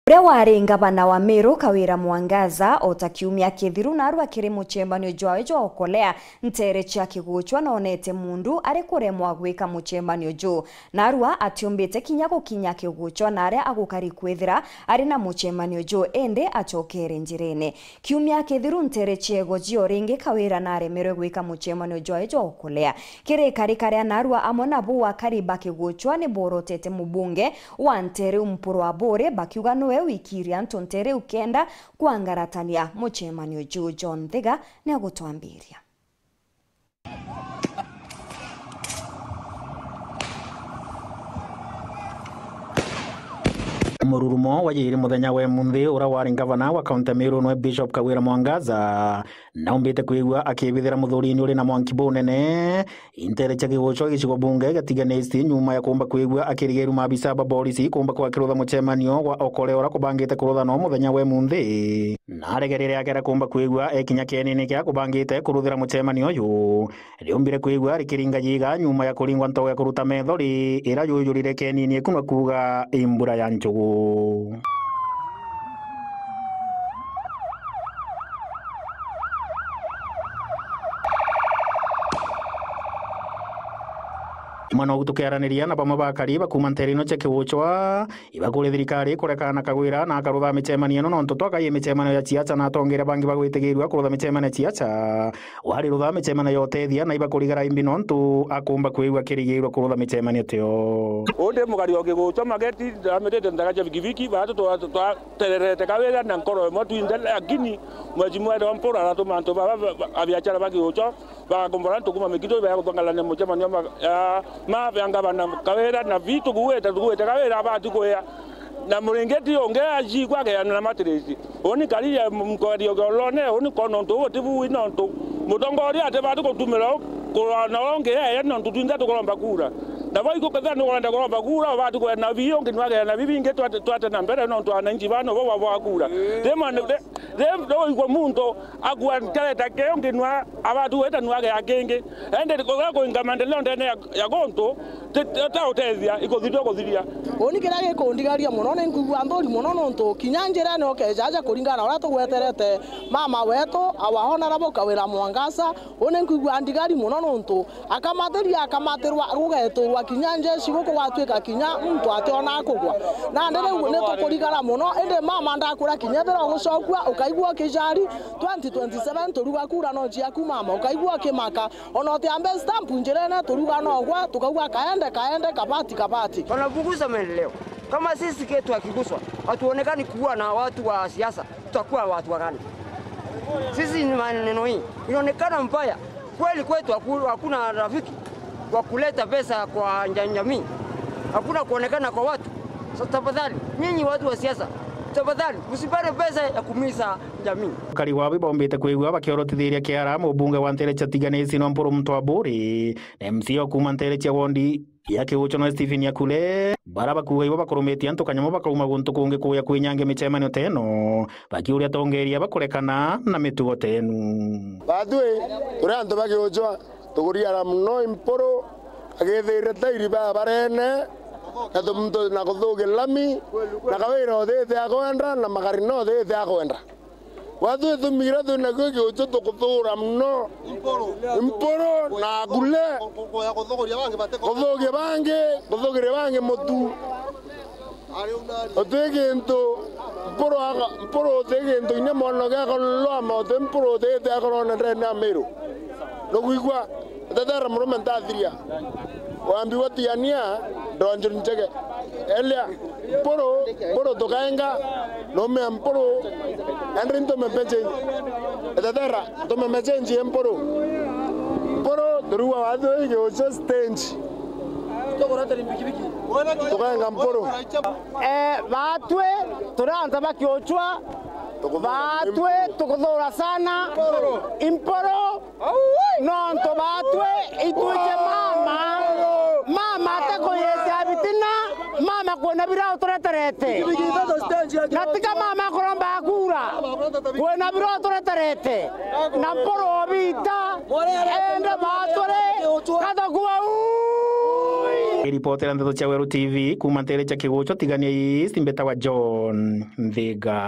Uria wari ngavana wa Meru Kawira Mwangaza otakiumia kithiru na aru akiri muchembanio jwawe jwa okolea ntere chia kiguchwa na onete mundu ari kuremwa gwika muchembanio jo na arua atiombete kinya gukinya kiguchwa na aria agukari kwithira ari na muchembanio jo ende achokere njirene kiumia kithiru ntere chiego jio ringi Kawira na aremerwe gwika muchembanio jwawe jwa okolea kirikari karia na arua amona buwa kariba kiguchwa ni borotete mubunge wa ntere umpuru wa bore bakiuga noe wikiri antontere ukenda kuangaratania muchemanio juu. John Thiga ni agutwambiria. Mururumo wajiri muthenya we munthi ura wari ngavana wa kaunti Meru no Bishop Kawira Mwangaza na umbite kuigwa akibithira muthuri-ini uri na mwankibo nene intere cha gigocho gicigo bunge gatiganesti nyuma ya kumba kuigwa akirigeru mabisa ba polisi kumba kwa kirutha muchemanio wa okole ora kubangite kurutha no muthenya we munthi na aregerere akera kumba kuigwa ekinya kenini kya kubangite kuruthira muchemanio yu riumbire kuigwa rikiringa jiga nyuma ya kuringwa ntoya kuruta methori ira yuyurire kenini ekunwa kuga imbura ya nchugu. Mwana gutukiaraniria na bamwe bakari bakuma nterino cheke wochwa ibakure thirikari kurekana Kawira na akarutha michemanio no ntotwaka ye michemanio ya chiacha na atongera bangi bagwitigirwa kurutha michemanio chiacha wari rutha michemanio yotethia na ibakurigara imbi no ntu akumba kuigwa kirigirwa kurutha michemanio teo onde mugari oge gocha mageti ametete ndagacha vikiviki batu to tererete Kawira na nkoro mo tuindele akini mwaji mwa ndo mpora na to manto baba abiachara bagi gocha ba kombora to kuma mekito ba kutangala michemanio ma vyanga bana Kawira na vitu kuweta Kawira batu koya na murengeti ongea ji kwake na matresi oni kali ya mkodi ogolone oni kono ndo wotibu inonto mutongori ate batu kutumira ko na ongea ya nonto twinda to kolomba kura na vai ko kadha no kwenda kolomba kura batu ko na vio nginwage na bibinge twate na mbere nonto ananji bano bo kura dema do ko muntu agwa kaleta ke nginwa abatu weta nwage agenge ende ko ingamande londe ya gonto ta otezia iko thito ko thiria oni kirage ko ndigaria muno ne ngugwa ndori muno nonto kinyanjira no ke jaja kuringana ora tugweterete mama weto awahona rabo Kawira Mwangaza one ngugwa ndigari muno nonto akamaterwa rugeto kinyanje shigoko gwatwika kinya muntu ationa akugwa na ndere ne tukurigara muno ende mama ndakura kinyethera gucokua ukaigwa kijari 2027 turuga kura no jiaku mama ukaigwa kimaka ona otiambe stamp njirene turuga no gwa tukagwa kaende kabati wanapunguza maendeleo. Kama sisi ketu akiguswa hatuonekani kuwa na watu wa siasa, tutakuwa watu wa gani? Sisi ni maneno hii inaonekana mbaya kweli kwetu. Hakuna rafiki wa kuleta pesa kwa jamii, hakuna kuonekana kwa watu. So tafadhali nyinyi watu wa siasa, tafadhali usipane pesa ya kumisa jamii. Kari wabi bombete kuigwa bakiorotithiria kiara mubunge wa ntere chatiganesi no mpuru mtu wa buri na MCO kuma ntere cha wondi yake ucho no Stephen Yakule baraba kuiwa bakurumetia ntokanyamo bakauma guntu kunge kuya kwinyange michemanio teno bakiuria tongeria bakurekana na mitugo tenu badwe uranto bagiochwa tuguria muno imporo agethire tairi barene na tumto na kuthuge lami na Kawira othete akwenda na magari no othete akwenda watu thumira thuna gogi ucho tukuthura muno imporo na gule kuthugira bangi mutu otegento imporo otegento ine mono ga kollo ma imporo othete akorona ndena Meru no kuigwa tatara muno mentathiria wambi watiania donjur njege elia poro tokaenga no me amporo andrin to me peche tatara to me mechenji emporo druwa wado ye ocho stage tokaenga mporo batwe turanta bakiochwa batwe tukuthura sana imporo nonto batwe ituje mama atako yese abitina mama kuona birao tureterete natika mama kuromba akura kuona birao tureterete na mporo obita ende batore katakuwa iripotera ndeto cia Weru TV kuma ntere cha kigucho tigania East mbeta wa John Nthiga.